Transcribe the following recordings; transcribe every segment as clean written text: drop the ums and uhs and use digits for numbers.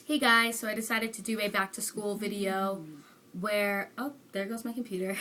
Hey guys, so I decided to do a back to school video where, oh, there goes my computer.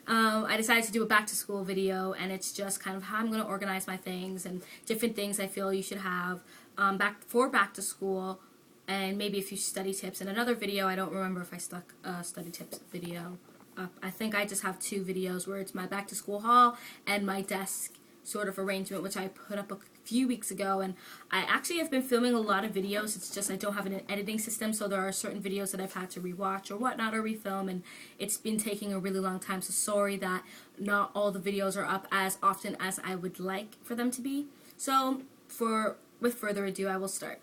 I decided to do a back to school video, and it's just kind of how I'm going to organize my things and different things I feel you should have back to school, and maybe a few study tips. And another video, I don't remember if I stuck a study tips video up. I think I just have two videos where it's my back to school haul and my desk sort of arrangement, which I put up a few weeks ago. And I actually have been filming a lot of videos. It's just I don't have an editing system, so there are certain videos that I've had to rewatch or whatnot or refilm, and it's been taking a really long time. So sorry that not all the videos are up as often as I would like for them to be. So with further ado, I will start.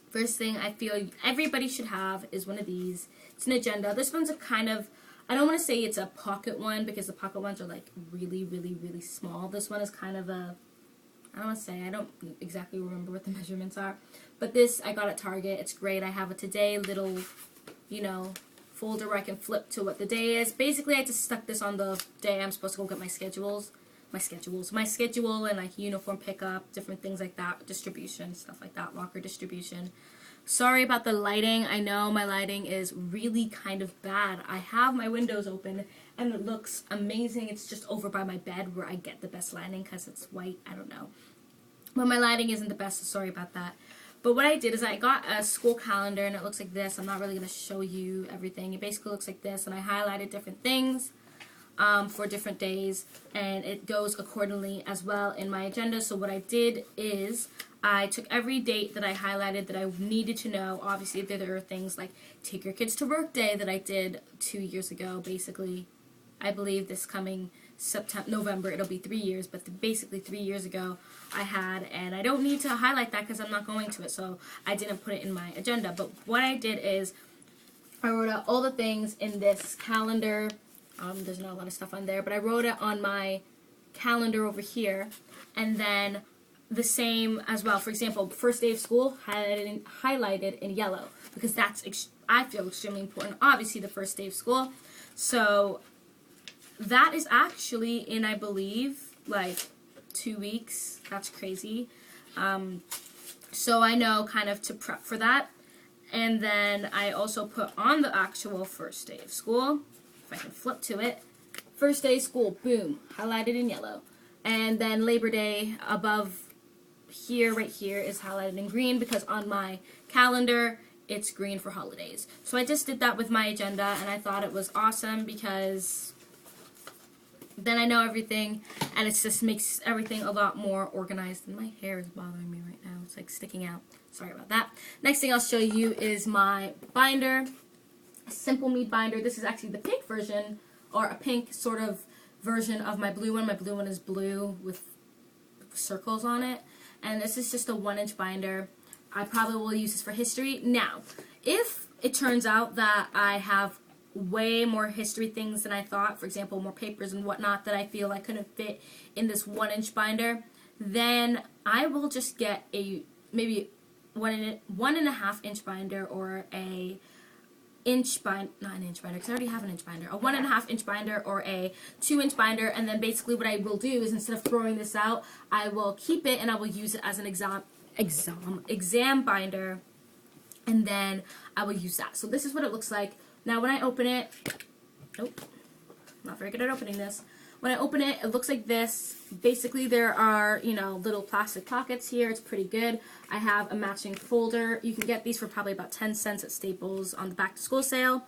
First thing I feel everybody should have is one of these. It's an agenda. This one's a kind of, I don't want to say it's a pocket one because the pocket ones are like really, really, really small. This one is kind of a, I don't want to say, I don't exactly remember what the measurements are. But this I got at Target. It's great. I have a today little, folder where I can flip to what the day is. Basically, I just stuck this on the day I'm supposed to go get my schedule and like uniform pickup, different things like that, distribution, stuff like that, locker distribution. Sorry about the lighting. I know my lighting is really kind of bad. I have my windows open and it looks amazing. It's just over by my bed where I get the best lighting because it's white. I don't know. But my lighting isn't the best, so sorry about that. But what I did is I got a school calendar and it looks like this. I'm not really going to show you everything. It basically looks like this, and I highlighted different things for different days, and it goes accordingly as well in my agenda. So what I did is I took every date that I highlighted that I needed to know. Obviously, there are things like Take Your Kids to Work Day that I did 2 years ago, basically. I believe this coming November, it'll be 3 years, but basically 3 years ago I had, and I don't need to highlight that because I'm not going to it, so I didn't put it in my agenda. But what I did is I wrote out all the things in this calendar. There's not a lot of stuff on there, but I wrote it on my calendar over here, and then the same as well. For example, first day of school, highlighted in yellow, because that's, I feel, extremely important. Obviously, the first day of school. So that is actually in, I believe, like 2 weeks. That's crazy. So I know kind of to prep for that. And then I also put on the actual first day of school. If I can flip to it. First day of school, boom, highlighted in yellow. And then Labor Day above here, right here, is highlighted in green because on my calendar, it's green for holidays. So I just did that with my agenda, and I thought it was awesome because then I know everything, and it just makes everything a lot more organized. And my hair is bothering me right now. It's like sticking out. Sorry about that. Next thing I'll show you is my binder. A Simple Me binder. This is actually the pink version, or a pink sort of version of my blue one. My blue one is blue with circles on it. And this is just a 1-inch binder. I probably will use this for history. Now, if it turns out that I have way more history things than I thought, for example, more papers and whatnot that I feel I couldn't fit in this 1-inch binder, then I will just get a maybe 1.5-inch binder, or a inch binder, not an inch binder, because I already have an inch binder, a 1.5-inch binder or a 2-inch binder. And then basically what I will do is, instead of throwing this out, I will keep it and I will use it as an exam binder, and then I will use that. So this is what it looks like. Now when I open it, not very good at opening this. When I open it, it looks like this. Basically, there are, little plastic pockets here. It's pretty good. I have a matching folder. You can get these for probably about 10 cents at Staples on the back to school sale.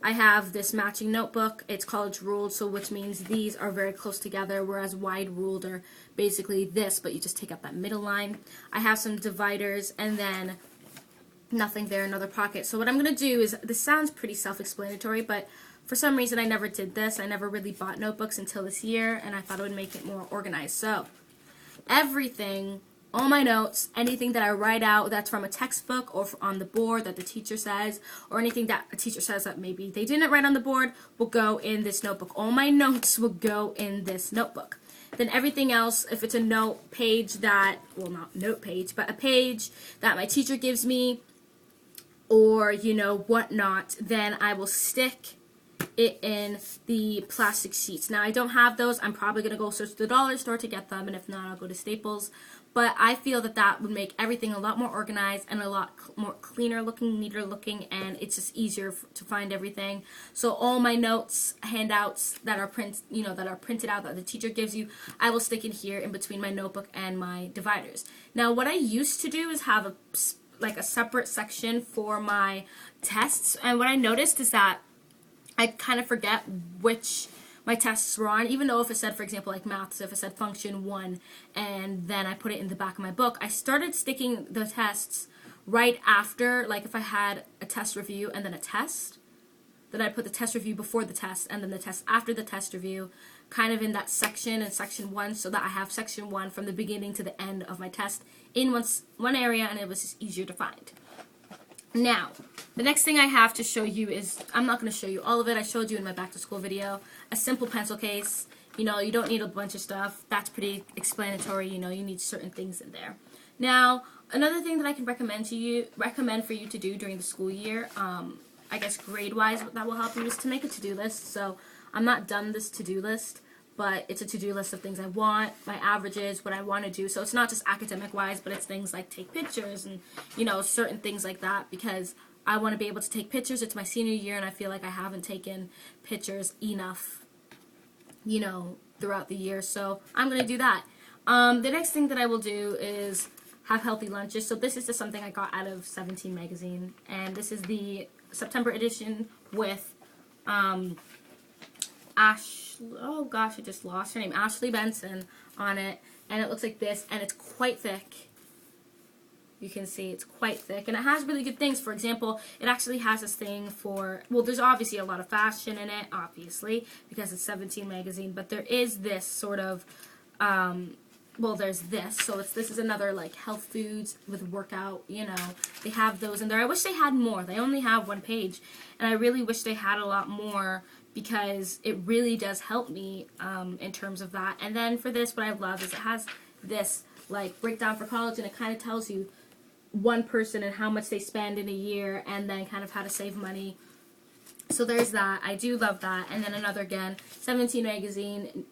I have this matching notebook. It's college ruled, so which means these are very close together, whereas wide ruled are basically this, but you just take out that middle line. I have some dividers, and then nothing there, another pocket. So what I'm going to do is, this sounds pretty self-explanatory, but for some reason I never did this. I never really bought notebooks until this year, and I thought it would make it more organized. So everything, all my notes, anything that I write out that's from a textbook or on the board that the teacher says, or anything that a teacher says that maybe they didn't write on the board, will go in this notebook. All my notes will go in this notebook. Then everything else, if it's a note page that, well, not note page, but a page that my teacher gives me, or, whatnot, then I will stick it in the plastic sheets. Now, I don't have those. I'm probably going to go search the dollar store to get them, and if not, I'll go to Staples. but I feel that that would make everything a lot more organized and a lot more cleaner looking, neater looking, and it's just easier to find everything. So all my notes, handouts that are printed out that the teacher gives you, I will stick in here in between my notebook and my dividers. Now, what I used to do is have a separate section for my tests, and what I noticed is that I kind of forget which my tests were on, even though if it said, for example, like maths, if it said function 1, and then I put it in the back of my book, I started sticking the tests right after, like if I had a test review and then a test, then I put the test review before the test, and then the test after the test review, kind of in that section in section 1, so that I have section 1 from the beginning to the end of my test in one area, and it was just easier to find. Now, the next thing I have to show you is, I'm not going to show you all of it, I showed you in my back to school video, a simple pencil case. You know, you don't need a bunch of stuff, that's pretty explanatory, you know, you need certain things in there. Now, another thing that I can recommend for you to do during the school year, I guess grade-wise, that will help you, is to make a to-do list. So, I'm not done this to-do list, but it's a to-do list of things I want, my averages, what I want to do. So it's not just academic-wise, but it's things like take pictures and, you know, certain things like that, because I want to be able to take pictures. It's my senior year, and I feel like I haven't taken pictures enough, you know, throughout the year. So I'm going to do that. The next thing that I will do is have healthy lunches. So this is just something I got out of 17 magazine, and this is the September edition with oh gosh, I just lost her name, Ashley Benson on it, and it looks like this, and it's quite thick. You can see it's quite thick, and it has really good things. For example, it actually has this thing for, well, there's obviously a lot of fashion in it, obviously, because it's 17 magazine, but there is this sort of, well, there's this, so this is another, like, health foods with workout, you know, they have those in there. I wish they had more. They only have one page, and I really wish they had a lot more, because it really does help me in terms of that. And then for this, what I love is it has this, like, breakdown for college, and it kind of tells you one person and how much they spend in a year, and then kind of how to save money. So there's that. I do love that. And then another, again, 17 magazine,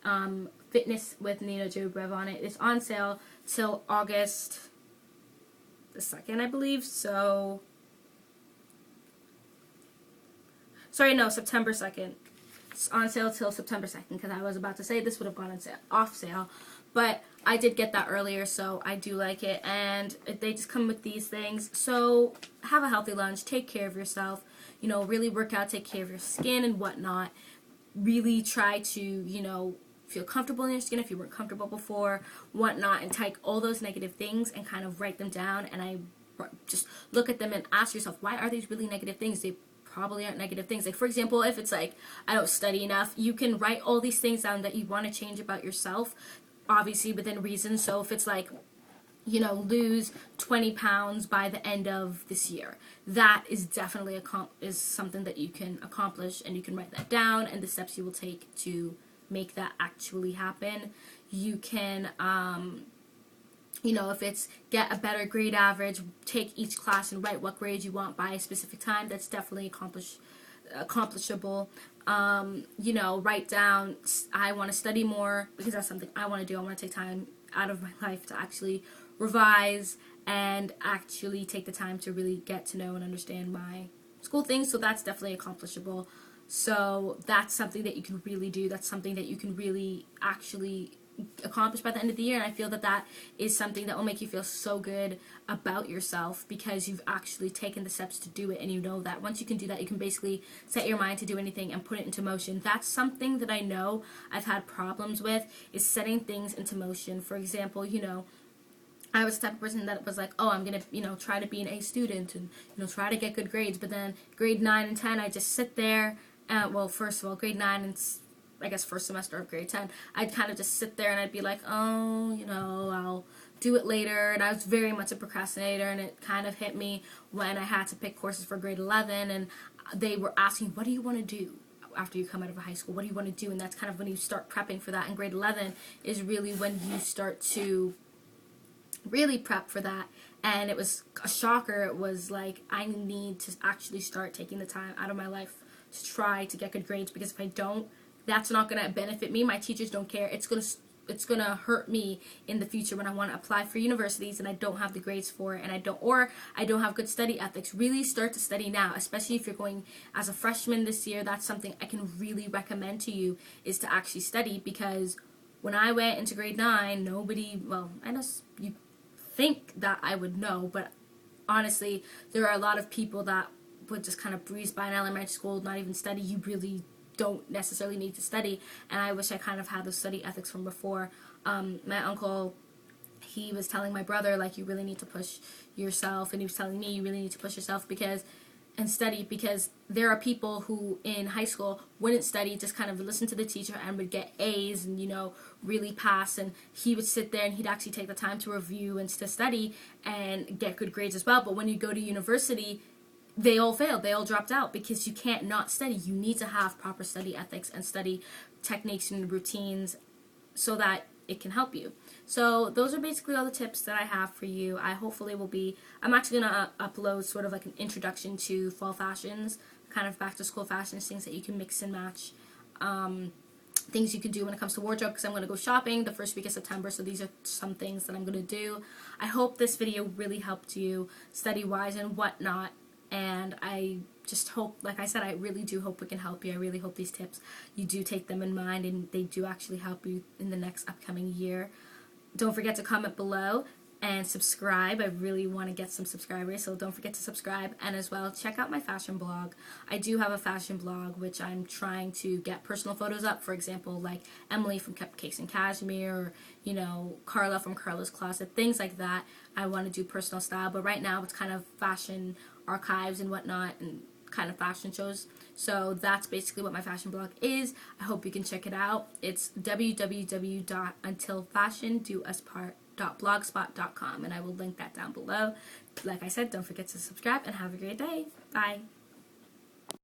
Fitness with Nina Dobrev on it. It's on sale till August the 2nd, I believe. So, sorry, no, September 2nd. It's on sale till September 2nd, because I was about to say this would have gone on off sale. But I did get that earlier, so I do like it. And they just come with these things. So have a healthy lunch. Take care of yourself. You know, really work out. Take care of your skin and whatnot. Really try to, you know, feel comfortable in your skin if you weren't comfortable before, whatnot. And take all those negative things and kind of write them down. And I just look at them and ask yourself, why are these really negative things? They probably aren't negative things. Like, for example, if it's like, I don't study enough, you can write all these things down that you want to change about yourself, obviously within reason. So if it's like, you know, lose 20 pounds by the end of this year, that is definitely is something that you can accomplish, and you can write that down and the steps you will take to make that actually happen. You can, you know, if it's get a better grade average, take each class and write what grade you want by a specific time, that's definitely accomplishable. You know, write down, I want to study more, because that's something I want to do. I want to take time out of my life to actually revise and actually take the time to really get to know and understand my school things, so that's definitely accomplishable. So that's something that you can really do. That's something that you can really actually accomplish by the end of the year, and I feel that that is something that will make you feel so good about yourself, because you've actually taken the steps to do it, and you know that once you can do that, you can basically set your mind to do anything and put it into motion. That's something that I know I've had problems with, is setting things into motion. For example, you know, I was the type of person that was like, oh, I'm going to, you know, try to be an A student and, you know, try to get good grades, but then grade 9 and 10, I just sit there, well, first of all, grade 9 and I guess first semester of grade 10, I'd kind of just sit there and I'd be like, oh, you know, I'll do it later. And I was very much a procrastinator, and it kind of hit me when I had to pick courses for grade 11, and they were asking, what do you want to do after you come out of high school? What do you want to do? And that's kind of when you start prepping for that. And grade 11 is really when you start to really prep for that. And it was a shocker. It was like, I need to actually start taking the time out of my life to try to get good grades, because if I don't, that's not going to benefit me. My teachers don't care. It's going to it's gonna hurt me in the future when I want to apply for universities and I don't have the grades for it, and I don't have good study ethics. Really start to study now, especially if you're going as a freshman this year. That's something I can really recommend to you, is to actually study, because when I went into grade 9, nobody, well, I know you think that I would know, but honestly, there are a lot of people that would just kind of breeze by an elementary school, not even study. You really don't necessarily need to study, and I wish I kind of had those study ethics from before. My uncle, he was telling my brother, like, you really need to push yourself, and he was telling me, you really need to push yourself and study, because there are people who in high school wouldn't study, just kind of listen to the teacher and would get A's and, you know, really pass, and he would sit there and he'd actually take the time to review and to study and get good grades as well. But when you go to university, they all failed, they all dropped out, because you can't not study. You need to have proper study ethics and study techniques and routines so that it can help you. So those are basically all the tips that I have for you. I'm actually going to upload sort of like an introduction to fall fashions, kind of back to school fashions, things that you can mix and match, things you can do when it comes to wardrobe, because I'm going to go shopping the first week of September, so these are some things that I'm going to do. I hope this video really helped you study-wise and whatnot, and I just hope, like I said, I really do hope we can help you. I really hope these tips, you do take them in mind and they do actually help you in the next upcoming year. Don't forget to comment below and subscribe. I really want to get some subscribers, so don't forget to subscribe. And as well, check out my fashion blog. I do have a fashion blog, which I'm trying to get personal photos up. For example, like Emily from Cupcakes and Cashmere, or, you know, Carla from Carla's Closet, things like that. I want to do personal style, but right now it's kind of fashion archives and whatnot, and kind of fashion shows. So that's basically what my fashion blog is. I hope you can check it out. It's www.untilfashiondoUsPart.blogspot.com, and I will link that down below. Like I said, don't forget to subscribe and have a great day. Bye.